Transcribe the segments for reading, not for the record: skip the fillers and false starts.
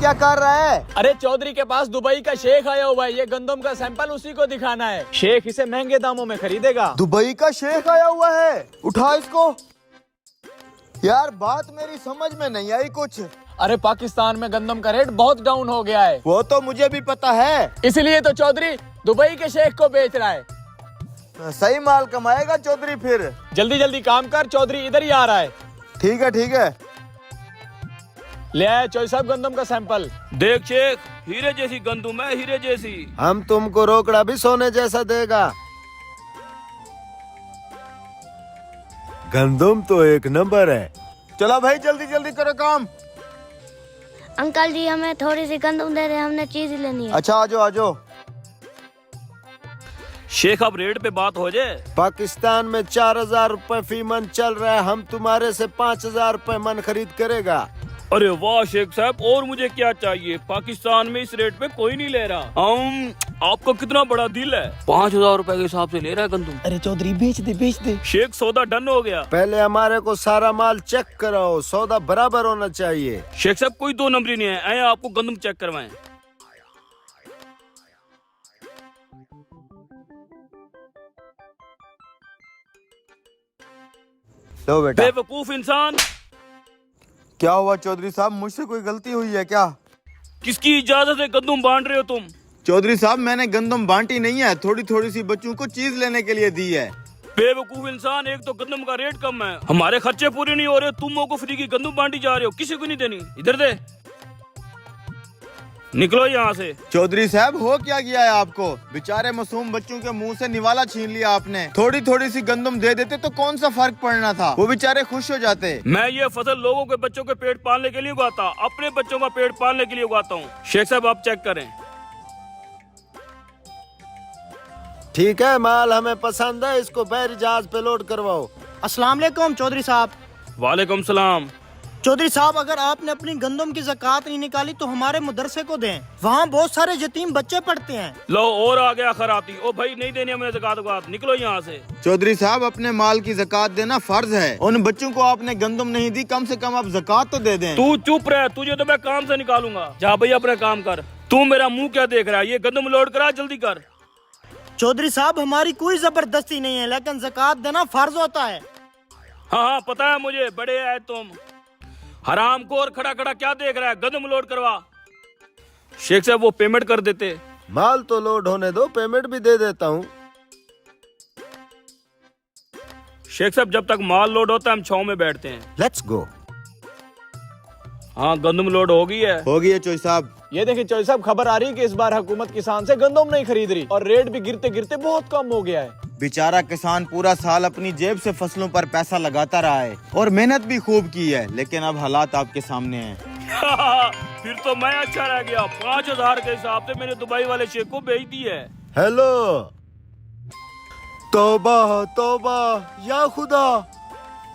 क्या कर रहा है? अरे चौधरी के पास दुबई का शेख आया हुआ है, ये गंदम का सैंपल उसी को दिखाना है। शेख इसे महंगे दामों में खरीदेगा। दुबई का शेख आया हुआ है, उठा इसको। यार बात मेरी समझ में नहीं आई कुछ। अरे पाकिस्तान में गंदम का रेट बहुत डाउन हो गया है। वो तो मुझे भी पता है, इसलिए तो चौधरी दुबई के शेख को बेच रहा है। सही माल कमाएगा चौधरी फिर। जल्दी जल्दी काम कर, चौधरी इधर ही आ रहा है। ठीक है ठीक है। ले आए चौधरी साहब गंदम का सैंपल। देख शेख, हीरे जैसी गंदम है, हीरे जैसी। हम तुमको रोकड़ा भी सोने जैसा देगा। गंदम तो एक नंबर है। चलो भाई जल्दी जल्दी करो काम। अंकल जी हमें थोड़ी सी गंदम दे रहे, हमने चीज लेनी है। अच्छा आजो आजो। शेख अब रेट पे बात हो जाए। पाकिस्तान में 4000 रुपए फी मन चल रहा है, हम तुम्हारे से 5000 रुपए मन खरीद करेगा। अरे वाह शेख साहब, और मुझे क्या चाहिए। पाकिस्तान में इस रेट पे कोई नहीं ले रहा। आपका कितना बड़ा दिल है, 5000 रुपए के हिसाब से ले रहा है गंदम। अरे चौधरी बेच दे बेच दे। शेख सौदा डन हो गया। पहले हमारे को सारा माल चेक कराओ, सौदा बराबर होना चाहिए। शेख साहब कोई दो नंबरी नहीं है, आए आपको गंदम चेक करवाएं। लो बेटा। बेवकूफ इंसान, क्या हुआ चौधरी साहब, मुझसे कोई गलती हुई है क्या? किसकी इजाजत से गंदम बांट रहे हो तुम? चौधरी साहब मैंने गंदम बांटी नहीं है, थोड़ी थोड़ी सी बच्चों को चीज लेने के लिए दी है। बेवकूफ इंसान, एक तो गंदम का रेट कम है, हमारे खर्चे पूरे नहीं हो रहे, तुम लोगों को फ्री की गंदम बांटी जा रहे हो। किसी को नहीं देनी, इधर दे, निकलो यहाँ से। चौधरी साहब हो क्या गया है आपको? बेचारे मासूम बच्चों के मुंह से निवाला छीन लिया आपने। थोड़ी थोड़ी सी गंदम दे देते तो कौन सा फर्क पड़ना था, वो बेचारे खुश हो जाते। मैं ये फसल लोगों के बच्चों के पेट पालने के लिए उगाता, अपने बच्चों का पेट पालने के लिए उगाता हूँ। शेख साहब आप चेक करें। ठीक है, माल हमें पसंद है, इसको बहरी जहाज पे लोड करवाओ। अस्सलाम वालेकुम चौधरी साहब। वालेकुम सलाम। चौधरी साहब अगर आपने अपनी गंदम की ज़कात नहीं निकाली तो हमारे मदरसे को दें, वहाँ बहुत सारे यतीम बच्चे पढ़ते हैं। लो और आ गया खराती। ओ भाई नहीं देनी हमें ज़कात वकात, निकलो यहाँ से। चौधरी साहब अपने माल की ज़कात देना फर्ज है, उन बच्चों को आपने गंदम नहीं दी, कम से कम आप ज़कात तो दे दें। तू चुप रह, तुझे तो मैं काम से निकालूंगा। जा भैया अपना काम कर। तू मेरा मुंह क्या देख रहा है, ये गंदम लोड करा, जल्दी कर। चौधरी साहब हमारी कोई जबरदस्ती नहीं है, लेकिन ज़कात देना फर्ज होता है। हाँ हाँ पता है मुझे, बड़े है तुम। हराम को और खड़ा खड़ा क्या देख रहा है, गंदम लोड करवा। शेख साहब वो पेमेंट कर देते। माल तो लोड होने दो, पेमेंट भी दे देता हूँ। शेख साहब जब तक माल लोड होता है हम छांव में बैठते हैं। Let's go. हाँ गंदम लोड हो गई है। हो गई है चौधरी साहब। ये देखिए चौधरी साहब, खबर आ रही है कि इस बार हुकूमत किसान से गंदम नहीं खरीद रही और रेट भी गिरते गिरते बहुत कम हो गया है। बेचारा किसान पूरा साल अपनी जेब से फसलों पर पैसा लगाता रहा है और मेहनत भी खूब की है, लेकिन अब हालात आपके सामने हैं। फिर तो मैं अच्छा रह गया। 5000 के हिसाब से मैंने दुबई वाले शेख को बेच दी है। हेलो, तौबा तौबा या खुदा,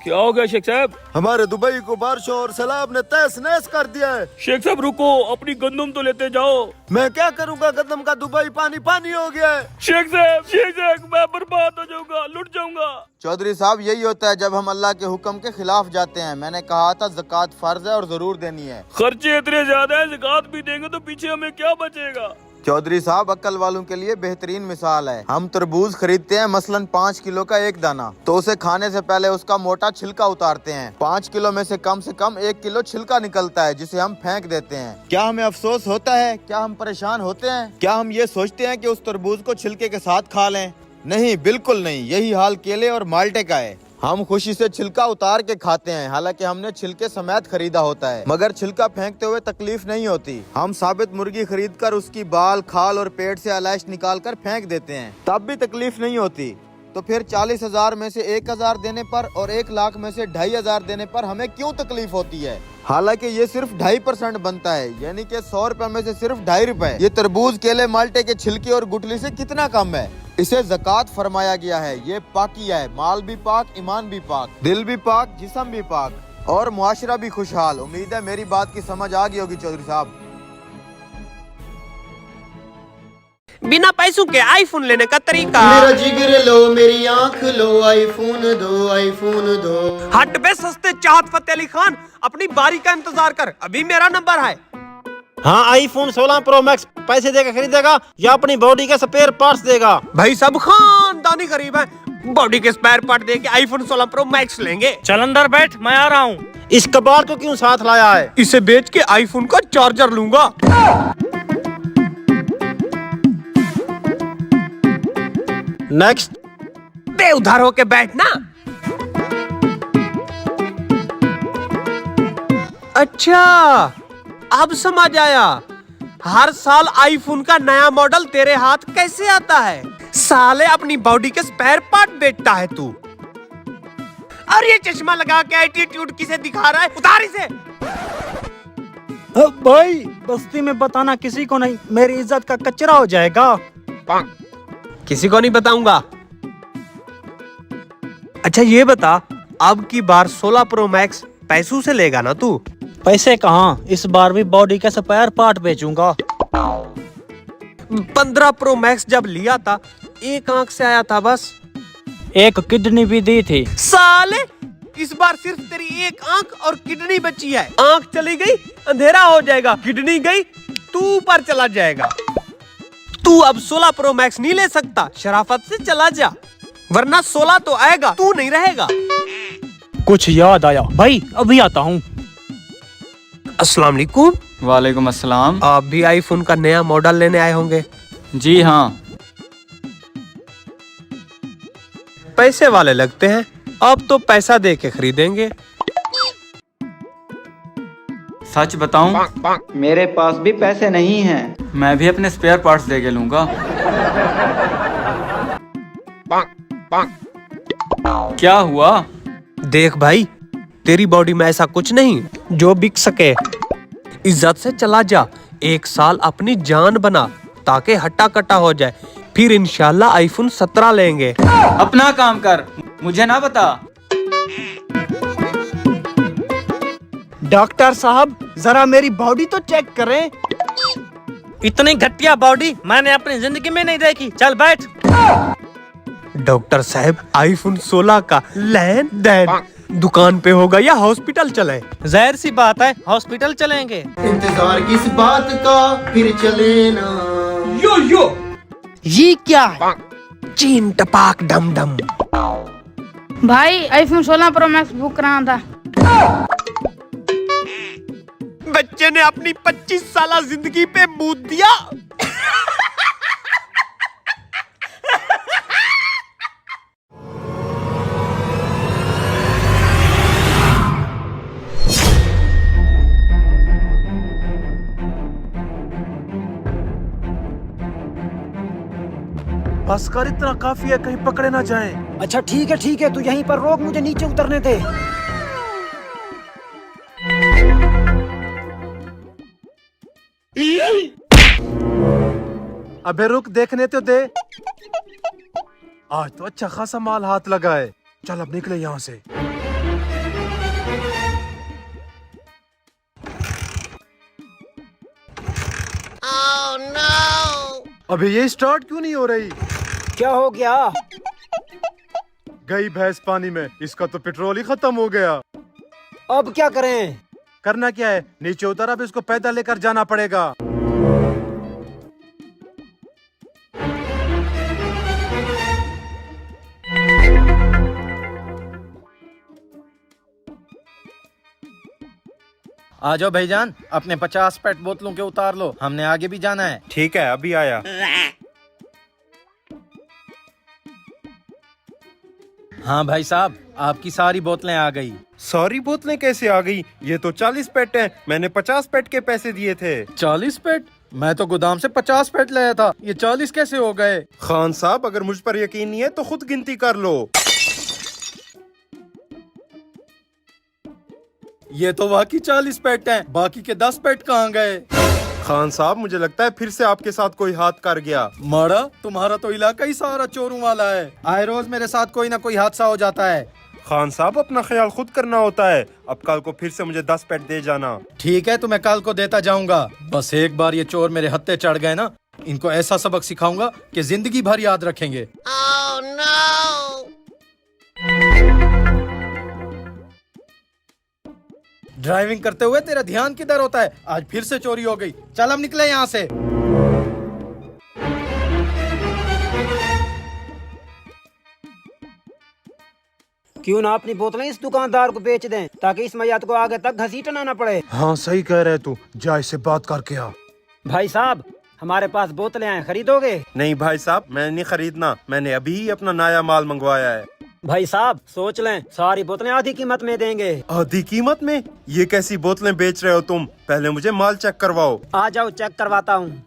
क्या हो गया शेख साहब? हमारे दुबई को बारिशों और सैलाब ने तहस नहस कर दिया है। शेख साहब रुको, अपनी गंदम तो लेते जाओ। मैं क्या करूंगा, गंदम का दुबई पानी पानी हो गया है। शेख साहब मैं बर्बाद हो जाऊंगा, लुट जाऊंगा। चौधरी साहब यही होता है जब हम अल्लाह के हुक्म के खिलाफ जाते हैं। मैंने कहा था ज़कात फर्ज है और जरूर देनी है। खर्चे इतने ज्यादा है, ज़कात भी देंगे तो पीछे हमें क्या बचेगा? चौधरी साहब अक्ल वालों के लिए बेहतरीन मिसाल है। हम तरबूज खरीदते हैं मसलन 5 किलो का एक दाना, तो उसे खाने से पहले उसका मोटा छिलका उतारते हैं। 5 किलो में से कम 1 किलो छिलका निकलता है, जिसे हम फेंक देते हैं। क्या हमें अफसोस होता है? क्या हम परेशान होते हैं? क्या हम ये सोचते हैं कि उस तरबूज को छिलके के साथ खा लें? नहीं, बिल्कुल नहीं। यही हाल केले और माल्टे का है। हम खुशी से छिलका उतार के खाते हैं, हालांकि हमने छिलके समेत खरीदा होता है, मगर छिलका फेंकते हुए तकलीफ नहीं होती। हम साबित मुर्गी खरीदकर उसकी बाल, खाल और पेट से अलैश निकाल कर फेंक देते हैं, तब भी तकलीफ नहीं होती। तो फिर 40,000 में से 1,000 देने पर और 1 लाख में से 2,500 देने पर हमें क्यों तकलीफ होती है? हालांकि ये सिर्फ 2.5% बनता है, यानी कि 100 रुपए में से सिर्फ 2.5 रुपए। ये तरबूज, केले, माल्टे के छिलके और गुठली से कितना कम है। इसे ज़कात फरमाया गया है। ये पाकिया है, माल भी पाक, ईमान भी पाक, दिल भी पाक, जिस्म भी पाक और मुआशरा भी खुशहाल। उम्मीद है मेरी बात की समझ आ गई होगी चौधरी साहब। बिना पैसों के आईफोन लेने का तरीका। मेरा जिगर लो, मेरी आंख लो, आईफोन दो, आईफोन दो। हट बे सस्ते चाहत फतेह अली खान, अपनी बारी का इंतजार कर, अभी मेरा नंबर है। हाँ आईफोन 16 प्रो मैक्स पैसे देकर खरीदेगा या अपनी बॉडी के स्पेयर पार्ट्स देगा? भाई सब खानदानी गरीब है, बॉडी के स्पेयर पार्ट दे के आईफोन 16 प्रो मैक्स लेंगे। चल अंदर बैठ, मैं आ रहा हूँ। इस कबाड़ को क्यों साथ लाया है? इसे बेच के आईफोन का चार्जर लूंगा। नेक्स्ट। बे उधार होके बैठना। अच्छा अब समझ आया, हर साल आईफोन का नया मॉडल तेरे हाथ कैसे आता है। साले अपनी बॉडी के स्पेयर पार्ट बेचता है तू। और ये चश्मा लगा के एटीट्यूड किसे दिखा रहा है? उतार इसे। भाई बस्ती में बताना किसी को नहीं, मेरी इज्जत का कचरा हो जाएगा। किसी को नहीं बताऊंगा। अच्छा ये बता, अब की बार 16 प्रो मैक्स पैसों से लेगा ना तू? पैसे कहाँ, इस बार भी बॉडी का स्पेयर पार्ट बेचूंगा। 15 प्रो मैक्स जब लिया था एक आंख से आया था बस। एक किडनी भी दी थी। साले इस बार सिर्फ तेरी एक आंख और किडनी बची है। आंख चली गई अंधेरा हो जाएगा, किडनी गई तू ऊपर चला जाएगा। तू अब 16 प्रो मैक्स नहीं ले सकता, शराफत से चला जा, वरना 16 तो आएगा, तू नहीं रहेगा। कुछ याद आया भाई, अभी आता हूँ। अस्सलाम वालेकुम। वालेकुम अस्सलाम। आप भी आईफोन का नया मॉडल लेने आए होंगे? जी हाँ। पैसे वाले लगते हैं, अब तो पैसा दे के खरीदेंगे। सच बताऊं, मेरे पास भी पैसे नहीं हैं। मैं भी अपने स्पेयर पार्ट्स दे के लूंगा। क्या हुआ? देख भाई, तेरी बॉडी में ऐसा कुछ नहीं जो बिक सके। इज्जत से चला जा, एक साल अपनी जान बना ताकि हट्टा कट्टा हो जाए, फिर इंशाल्लाह आईफोन 17 लेंगे। अपना काम कर, मुझे ना बता। डॉक्टर साहब जरा मेरी बॉडी तो चेक करें। इतनी घटिया बॉडी मैंने अपनी जिंदगी में नहीं देखी। चल बैठ। डॉक्टर साहब आईफोन 16 का लेन देन दुकान पे होगा या हॉस्पिटल चले? जाहिर सी बात है हॉस्पिटल चलेंगे। इंतजार किस बात का, फिर चले ना। ये क्या है? चीन टपाक डम डम। भाई आईफोन 16 प्रो मैक्स बुक कराना था। बच्चे ने अपनी 25 साल जिंदगी पे मूत दिया। बस कर, इतना काफी है, कहीं पकड़े ना जाएं। अच्छा ठीक है, तू यहीं पर रोक, मुझे नीचे उतरने दे। अबे रुक, देखने तो दे। आज तो अच्छा खासा माल हाथ लगा है। चल अब निकले यहाँ से। अबे ये स्टार्ट क्यों नहीं हो रही? क्या हो गया? गई भैंस पानी में, इसका तो पेट्रोल ही खत्म हो गया। अब क्या करें? करना क्या है, नीचे उतर, अब इसको पैदल लेकर जाना पड़ेगा। आ जाओ भाईजान, अपने 50 पेट बोतलों के उतार लो, हमने आगे भी जाना है। ठीक है अभी आया। हाँ भाई साहब, आपकी सारी बोतलें आ गई। सारी बोतलें कैसे आ गई? ये तो 40 पेट हैं, मैंने 50 पेट के पैसे दिए थे। 40 पेट? मैं तो गोदाम से 50 पेट लाया था, ये 40 कैसे हो गए? खान साहब अगर मुझ पर यकीन नहीं है तो खुद गिनती कर लो। ये तो वाकई 40 पेट हैं, बाकी के 10 पेट कहाँ गए? खान साहब मुझे लगता है फिर से आपके साथ कोई हाथ कर गया। मारा, तुम्हारा तो इलाका ही सारा चोरों वाला है, आए रोज मेरे साथ कोई ना कोई हादसा हो जाता है। खान साहब अपना ख्याल खुद करना होता है, अब कल को फिर से मुझे 10 पेट दे जाना। ठीक है, तो मैं कल को देता जाऊंगा। बस एक बार ये चोर मेरे हत्थे चढ़ गए ना, इनको ऐसा सबक सिखाऊंगा कि जिंदगी भर याद रखेंगे। Oh, no! ड्राइविंग करते हुए तेरा ध्यान किधर होता है? आज फिर से चोरी हो गई। चल अब निकले यहाँ से। क्यों ना अपनी बोतलें इस दुकानदार को बेच दें ताकि इस मैयत को आगे तक घसीटना ना पड़े। हाँ सही कह रहे तू, जा इससे बात करके आ। भाई साहब हमारे पास बोतलें हैं, खरीदोगे? नहीं भाई साहब, मैंने नहीं खरीदना, मैंने अभी ही अपना नया माल मंगवाया है। भाई साहब सोच लें, सारी बोतलें आधी कीमत में देंगे। आधी कीमत में? ये कैसी बोतलें बेच रहे हो तुम? पहले मुझे माल चेक करवाओ। आ जाओ चेक करवाता हूँ।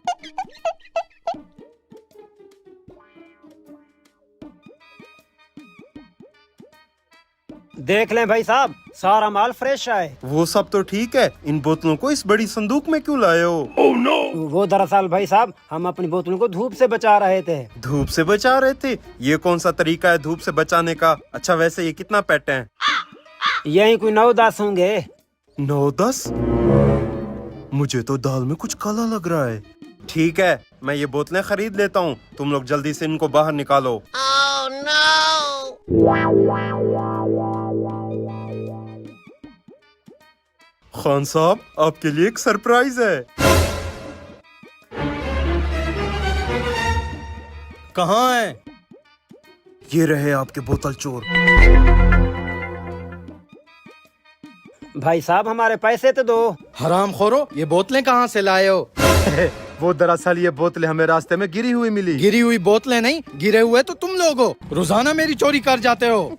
देख लें भाई साहब, सारा माल फ्रेश है। वो सब तो ठीक है, इन बोतलों को इस बड़ी संदूक में क्यों लाए हो? Oh no! वो दरअसल भाई साहब हम अपनी बोतलों को धूप से बचा रहे थे। धूप से बचा रहे थे? ये कौन सा तरीका है धूप से बचाने का? अच्छा वैसे ये कितना पेट है? यही कोई 9-10 होंगे। 9-10? मुझे तो दाल में कुछ काला लग रहा है। ठीक है, मैं ये बोतलें खरीद लेता हूँ, तुम लोग जल्दी से इनको बाहर निकालो। खान साहब आपके लिए एक सरप्राइज है। कहाँ है? ये रहे आपके बोतल चोर। भाई साहब हमारे पैसे तो दो। हराम खोरो, ये बोतलें कहाँ से लाए हो? वो दरअसल ये बोतलें हमें रास्ते में गिरी हुई मिली। गिरी हुई बोतलें नहीं, गिरे हुए तो तुम लोग हो। रोजाना मेरी चोरी कर जाते हो।